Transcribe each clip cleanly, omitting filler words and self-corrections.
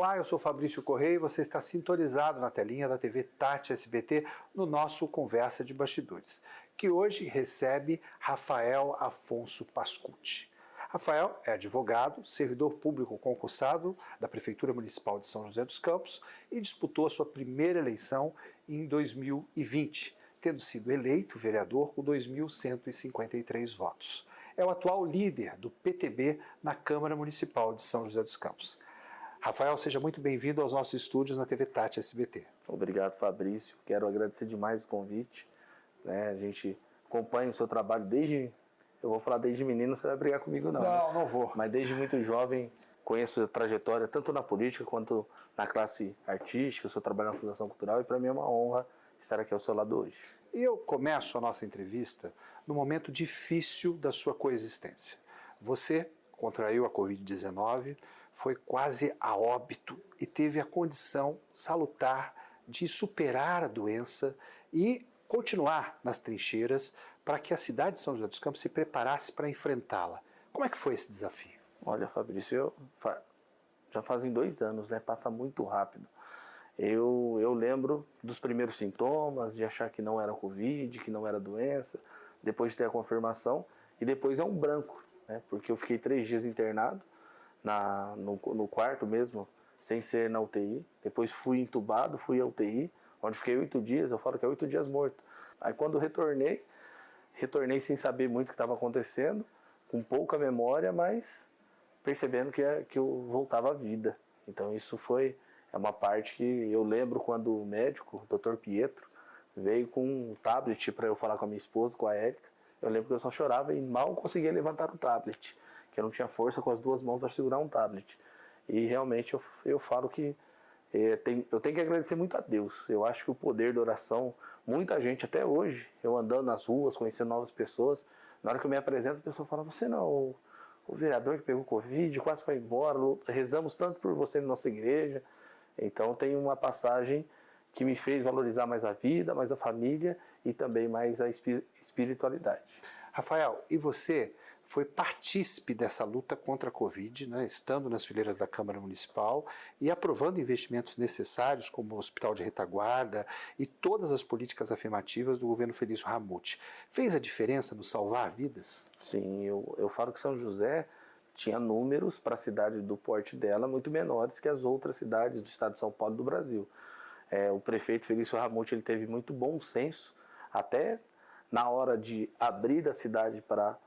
Olá, eu sou Fabrício Correia e você está sintonizado na telinha da TV Tati SBT no nosso Conversa de Bastidores, que hoje recebe Rafael Afonso Pascucci. Rafael é advogado, servidor público concursado da Prefeitura Municipal de São José dos Campos e disputou a sua primeira eleição em 2020, tendo sido eleito vereador com 2.153 votos. É o atual líder do PTB na Câmara Municipal de São José dos Campos. Rafael, seja muito bem-vindo aos nossos estúdios na TV Tati SBT. Obrigado, Fabrício. Quero agradecer demais o convite. A gente acompanha o seu trabalho desde... Eu vou falar desde menino, você vai brigar comigo não. Não, não vou. Mas desde muito jovem conheço a trajetória tanto na política quanto na classe artística. Eu sou trabalho na Fundação Cultural e para mim é uma honra estar aqui ao seu lado hoje. E eu começo a nossa entrevista no momento difícil da sua coexistência. Você contraiu a Covid-19, foi quase a óbito e teve a condição salutar de superar a doença e continuar nas trincheiras para que a cidade de São José dos Campos se preparasse para enfrentá-la. Como é que foi esse desafio? Olha, Fabrício, já fazem 2 anos, passa muito rápido. Eu lembro dos primeiros sintomas, de achar que não era Covid, que não era doença, depois de ter a confirmação, e depois é um branco, porque eu fiquei 3 dias internado, no quarto mesmo, sem ser na UTI. Depois fui entubado, fui à UTI, onde fiquei 8 dias, eu falo que é 8 dias morto. Aí quando retornei sem saber muito o que estava acontecendo, com pouca memória, mas percebendo que eu voltava à vida. Então isso é uma parte que eu lembro quando o médico, o Dr. Pietro, veio com um tablet para eu falar com a minha esposa, com a Érica. Eu lembro que eu só chorava e mal conseguia levantar o tablet, que eu não tinha força com as 2 mãos para segurar um tablet. E realmente eu falo que eu tenho que agradecer muito a Deus. Eu acho que o poder da oração, muita gente até hoje, eu andando nas ruas, conhecendo novas pessoas, na hora que eu me apresento, a pessoa fala: você não, o vereador que pegou Covid, quase foi embora, rezamos tanto por você na nossa igreja. Então tem uma passagem que me fez valorizar mais a vida, mais a família e também mais a espiritualidade. Rafael, e você foi partícipe dessa luta contra a Covid, estando nas fileiras da Câmara Municipal e aprovando investimentos necessários como o Hospital de Retaguarda e todas as políticas afirmativas do governo Felício Ramute. Fez a diferença no salvar vidas? Sim, eu falo que São José tinha números para a cidade do porte dela muito menores que as outras cidades do estado de São Paulo e do Brasil. O prefeito Felício Ramute ele teve muito bom senso, até na hora de abrir a cidade para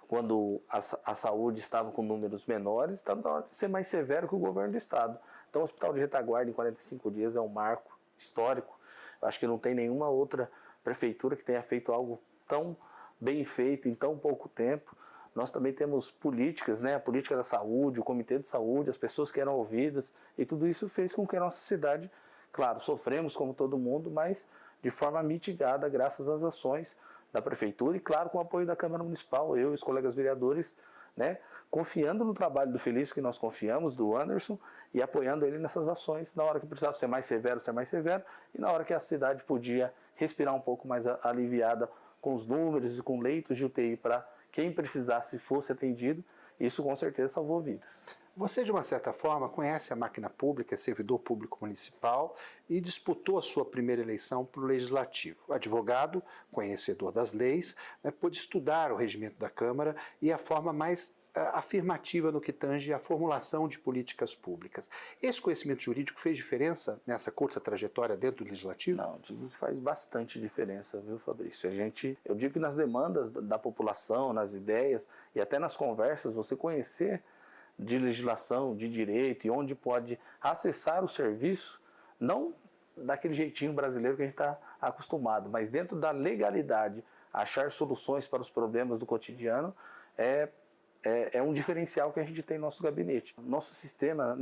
quando a saúde estava com números menores, estava na hora de ser mais severo que o governo do estado. Então o Hospital de Retaguarda em 45 dias é um marco histórico. Eu acho que não tem nenhuma outra prefeitura que tenha feito algo tão bem feito em tão pouco tempo. Nós também temos políticas, a política da saúde, o comitê de saúde, as pessoas que eram ouvidas, e tudo isso fez com que a nossa cidade, claro, sofremos como todo mundo, mas de forma mitigada graças às ações da prefeitura e, claro, com o apoio da Câmara Municipal, eu e os colegas vereadores, confiando no trabalho do Felício, que nós confiamos, do Anderson, e apoiando ele nessas ações, na hora que precisava ser mais severo, e na hora que a cidade podia respirar um pouco mais aliviada com os números e com leitos de UTI para quem precisasse fosse atendido. Isso com certeza salvou vidas. Você, de uma certa forma, conhece a máquina pública, é servidor público municipal e disputou a sua primeira eleição para o Legislativo. Advogado, conhecedor das leis, pôde estudar o regimento da Câmara e a forma mais afirmativa no que tange à formulação de políticas públicas. Esse conhecimento jurídico fez diferença nessa curta trajetória dentro do Legislativo? Não, eu digo que faz bastante diferença, viu, Fabrício? Eu digo que nas demandas da população, nas ideias e até nas conversas, você conhecer de legislação, de direito e onde pode acessar o serviço, não daquele jeitinho brasileiro que a gente está acostumado, mas dentro da legalidade, achar soluções para os problemas do cotidiano é um diferencial que a gente tem no nosso gabinete. Nosso sistema,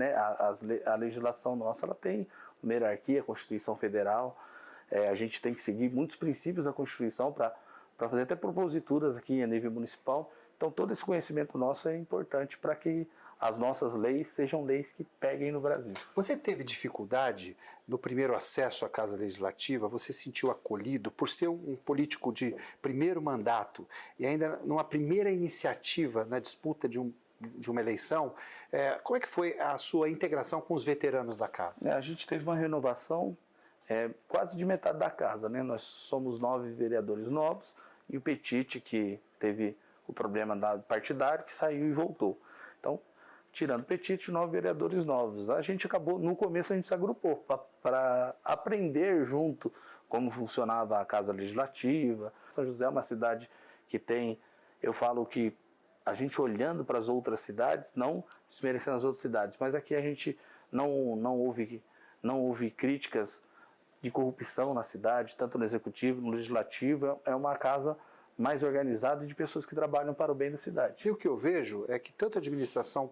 a legislação nossa, ela tem uma hierarquia, a Constituição Federal, a gente tem que seguir muitos princípios da Constituição para fazer até proposituras aqui a nível municipal. Então todo esse conhecimento nosso é importante para que as nossas leis sejam leis que peguem no Brasil. Você teve dificuldade no primeiro acesso à Casa Legislativa? Você se sentiu acolhido por ser um político de primeiro mandato e ainda numa primeira iniciativa na disputa de um de uma eleição, como é que foi a sua integração com os veteranos da casa? A gente teve uma renovação quase de metade da casa, né? Nós somos 9 vereadores novos e o Petite, que teve o problema partidário, que saiu e voltou. Então, tirando o Petite, 9 vereadores novos. A gente acabou, no começo a gente se agrupou para aprender junto como funcionava a Casa Legislativa. São José é uma cidade que tem, eu falo que a gente olhando para as outras cidades, não desmerecendo as outras cidades, mas aqui a gente não houve críticas de corrupção na cidade, tanto no Executivo, no Legislativo. É uma casa mais organizada e de pessoas que trabalham para o bem da cidade. E o que eu vejo é que tanto a administração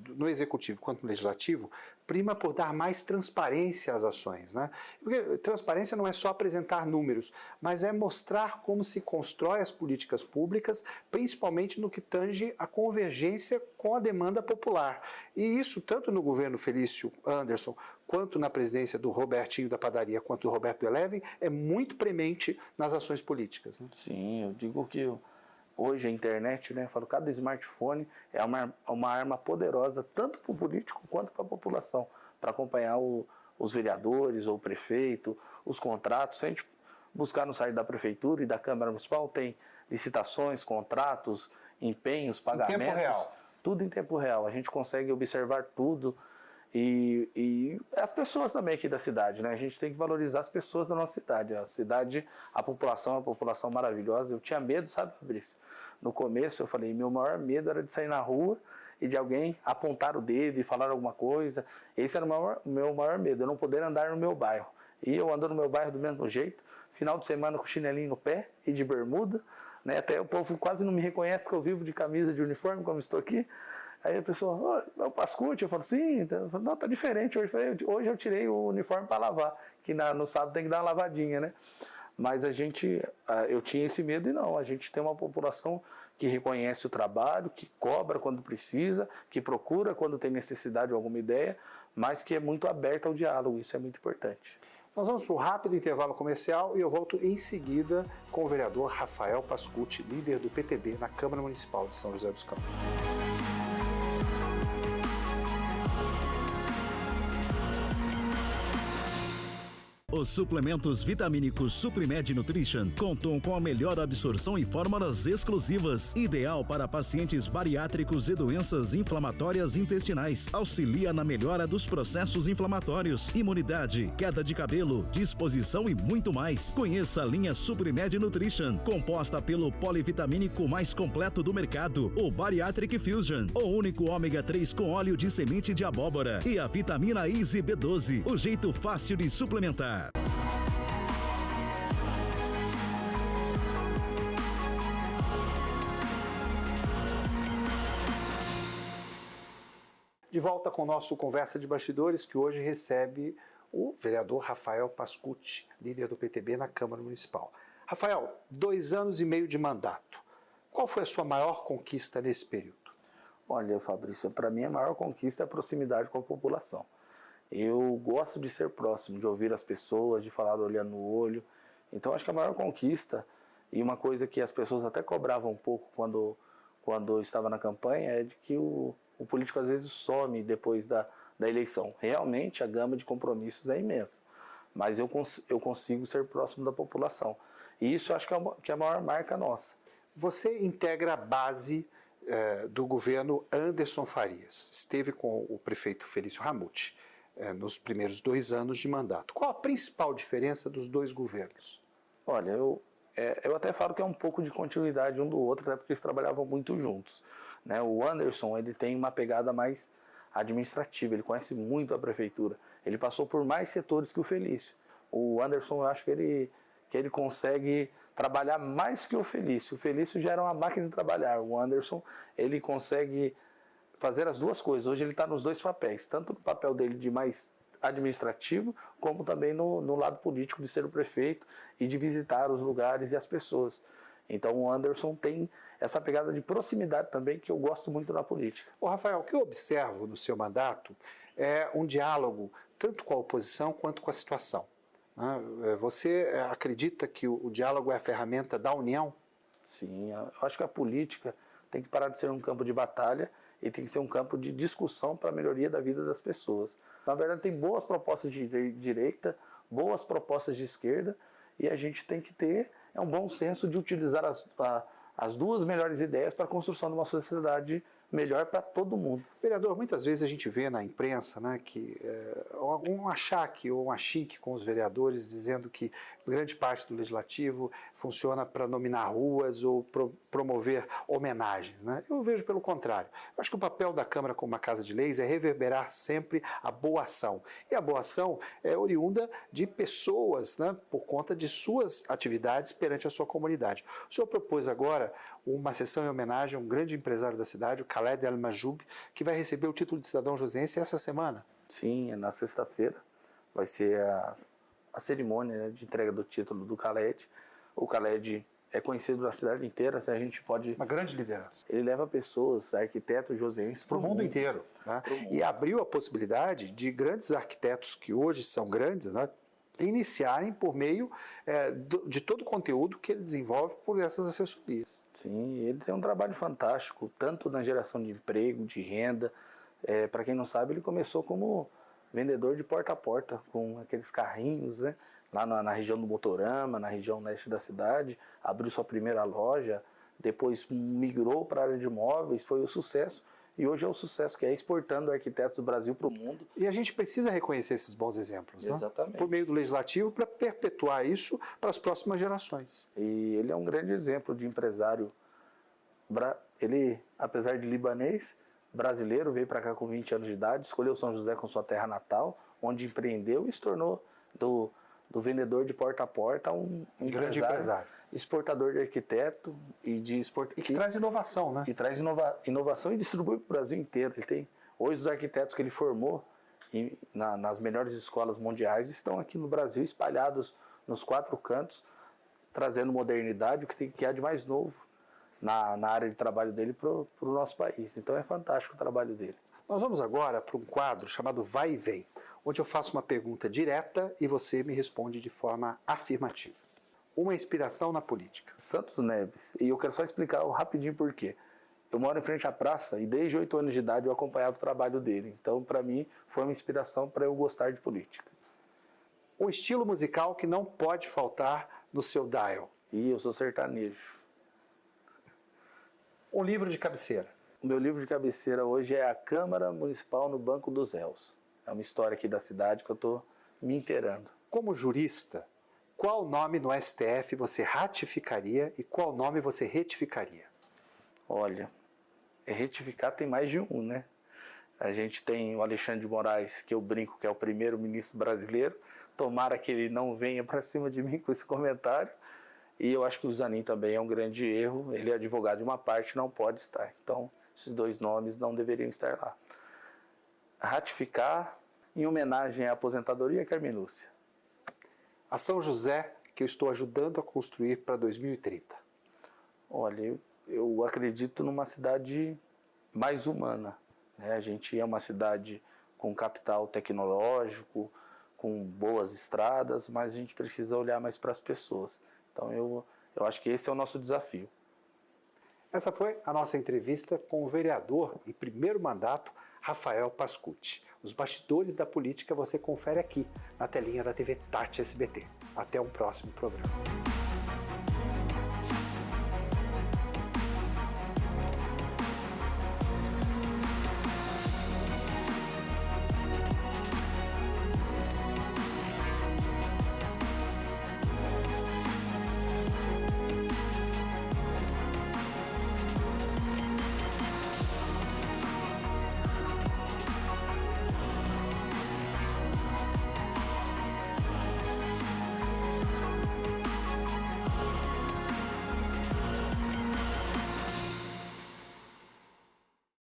no Executivo quanto no Legislativo prima por dar mais transparência às ações, né? Porque transparência não é só apresentar números, mas é mostrar como se constrói as políticas públicas, principalmente no que tange a convergência com a demanda popular. E isso, tanto no governo Felício Anderson, quanto na presidência do Robertinho da Padaria, quanto do Roberto do Eleven, é muito premente nas ações políticas, né? Sim, eu digo que hoje a internet, né, eu falo, cada smartphone é uma arma poderosa, tanto para o político quanto para a população, para acompanhar os vereadores ou o prefeito, os contratos. Se a gente buscar no site da Prefeitura e da Câmara Municipal, tem licitações, contratos, empenhos, pagamentos. Em tempo real. Tudo em tempo real. A gente consegue observar tudo. E as pessoas também aqui da cidade, né? A gente tem que valorizar as pessoas da nossa cidade. A cidade, a população é uma população maravilhosa. Eu tinha medo, sabe, Fabrício? No começo eu falei, meu maior medo era de sair na rua e de alguém apontar o dedo e falar alguma coisa. Esse era o meu maior medo, eu não poder andar no meu bairro. E eu ando no meu bairro do mesmo jeito, final de semana com chinelinho no pé e de bermuda, né? Até o povo quase não me reconhece porque eu vivo de camisa de uniforme, como estou aqui. Aí a pessoa, é o Pascucci? Eu falo, sim. Eu falo, não, tá diferente. Hoje eu tirei o uniforme para lavar, que no sábado tem que dar uma lavadinha, né? Mas eu tinha esse medo e não, a gente tem uma população que reconhece o trabalho, que cobra quando precisa, que procura quando tem necessidade de alguma ideia, mas que é muito aberta ao diálogo, isso é muito importante. Nós vamos para um rápido intervalo comercial e eu volto em seguida com o vereador Rafael Pascucci, líder do PTB na Câmara Municipal de São José dos Campos. Os suplementos vitamínicos Suplimed Nutrition contam com a melhor absorção e fórmulas exclusivas, ideal para pacientes bariátricos e doenças inflamatórias intestinais. Auxilia na melhora dos processos inflamatórios, imunidade, queda de cabelo, disposição e muito mais. Conheça a linha Suplimed Nutrition, composta pelo polivitamínico mais completo do mercado, o Bariatric Fusion, o único ômega 3 com óleo de semente de abóbora e a vitamina Easy B12, o jeito fácil de suplementar. De volta com o nosso Conversa de Bastidores, que hoje recebe o vereador Rafael Pascucci, líder do PTB na Câmara Municipal. Rafael, 2 anos e meio de mandato. Qual foi a sua maior conquista nesse período? Olha, Fabrício, para mim a maior conquista é a proximidade com a população. Eu gosto de ser próximo, de ouvir as pessoas, de falar olhando no olho. Então acho que a maior conquista, e uma coisa que as pessoas até cobravam um pouco quando eu estava na campanha, é de que o político às vezes some depois da eleição. Realmente a gama de compromissos é imensa, mas eu consigo ser próximo da população. E isso eu acho que é a maior marca nossa. Você integra a base do governo Anderson Farias. Esteve com o prefeito Felício Ramute nos primeiros 2 anos de mandato. Qual a principal diferença dos 2 governos? Olha, eu até falo que é um pouco de continuidade um do outro, até porque eles trabalhavam muito juntos, né? O Anderson, ele tem uma pegada mais administrativa, ele conhece muito a prefeitura, ele passou por mais setores que o Felício. O Anderson, eu acho que ele consegue trabalhar mais que o Felício já era uma máquina de trabalhar, o Anderson, ele consegue fazer as duas coisas. Hoje ele está nos 2 papéis, tanto no papel dele de mais administrativo, como também no lado político de ser o prefeito e de visitar os lugares e as pessoas. Então o Anderson tem essa pegada de proximidade também que eu gosto muito na política. Ô Rafael, o que eu observo no seu mandato é um diálogo tanto com a oposição quanto com a situação. Você acredita que o diálogo é a ferramenta da união? Sim, eu acho que a política tem que parar de ser um campo de batalha ele tem que ser um campo de discussão para a melhoria da vida das pessoas. Na verdade, tem boas propostas de direita, boas propostas de esquerda, e a gente tem que ter um bom senso de utilizar as duas melhores ideias para a construção de uma sociedade melhor para todo mundo. Vereador, muitas vezes a gente vê na imprensa, né, que um achaque ou um achique com os vereadores dizendo que grande parte do legislativo funciona para nominar ruas ou promover homenagens, né? Eu vejo pelo contrário. Eu acho que o papel da Câmara como uma casa de leis é reverberar sempre a boa ação. E a boa ação é oriunda de pessoas, né, por conta de suas atividades perante a sua comunidade. O senhor propôs agora uma sessão em homenagem a um grande empresário da cidade, o Khaled El Majoub, que vai receber o título de cidadão joseense essa semana. Sim, na sexta-feira vai ser a cerimônia, né, de entrega do título do Khaled. O Khaled é conhecido na cidade inteira, se a gente pode... Uma grande liderança. Ele leva pessoas, arquitetos joseenses para o mundo inteiro. Né? E abriu a possibilidade de grandes arquitetos que hoje são grandes, né, iniciarem por meio de todo o conteúdo que ele desenvolve por essas assessorias. Sim, ele tem um trabalho fantástico, tanto na geração de emprego, de renda. Para quem não sabe, ele começou como vendedor de porta a porta, com aqueles carrinhos, né? Lá na região do Motorama, na região leste da cidade, abriu sua primeira loja, depois migrou para a área de imóveis, foi o sucesso, e hoje é o sucesso que é exportando arquitetos do Brasil para o mundo. E a gente precisa reconhecer esses bons exemplos, exatamente, né? Por meio do legislativo, para perpetuar isso para as próximas gerações. E ele é um grande exemplo de empresário. Ele, apesar de libanês, brasileiro, veio para cá com 20 anos de idade, escolheu São José como sua terra natal, onde empreendeu e se tornou do vendedor de porta a porta um grande empresário, exportador de arquiteto e que traz inovação, né? E traz inovação e distribui para o Brasil inteiro. Ele tem hoje os arquitetos que ele formou nas melhores escolas mundiais estão aqui no Brasil, espalhados nos 4 cantos, trazendo modernidade, o que há de mais novo na área de trabalho dele para o nosso país. Então é fantástico o trabalho dele. Nós vamos agora para um quadro chamado Vai e Vem, onde eu faço uma pergunta direta e você me responde de forma afirmativa. Uma inspiração na política. Santos Neves. E eu quero só explicar rapidinho por quê. Eu moro em frente à praça e desde 8 anos de idade eu acompanhava o trabalho dele. Então, para mim, foi uma inspiração para eu gostar de política. Um estilo musical que não pode faltar no seu dial. E eu sou sertanejo. Um livro de cabeceira. O meu livro de cabeceira hoje é A Câmara Municipal no Banco dos Réus. É uma história aqui da cidade que eu estou me inteirando. Como jurista, qual nome no STF você ratificaria e qual nome você retificaria? Olha, retificar tem mais de um, né? A gente tem o Alexandre de Moraes, que eu brinco que é o primeiro ministro brasileiro. Tomara que ele não venha para cima de mim com esse comentário. E eu acho que o Zanin também é um grande erro. Ele é advogado de uma parte, não pode estar. Então, esses 2 nomes não deveriam estar lá. Ratificar em homenagem à aposentadoria Carminúcia. A São José que eu estou ajudando a construir para 2030. Olha, eu acredito numa cidade mais humana, né? A gente é uma cidade com capital tecnológico, com boas estradas, mas a gente precisa olhar mais para as pessoas. Então eu acho que esse é o nosso desafio. Essa foi a nossa entrevista com o vereador em primeiro mandato, Rafael Pascucci. Os bastidores da política você confere aqui na telinha da TV Tati SBT. Até um próximo programa.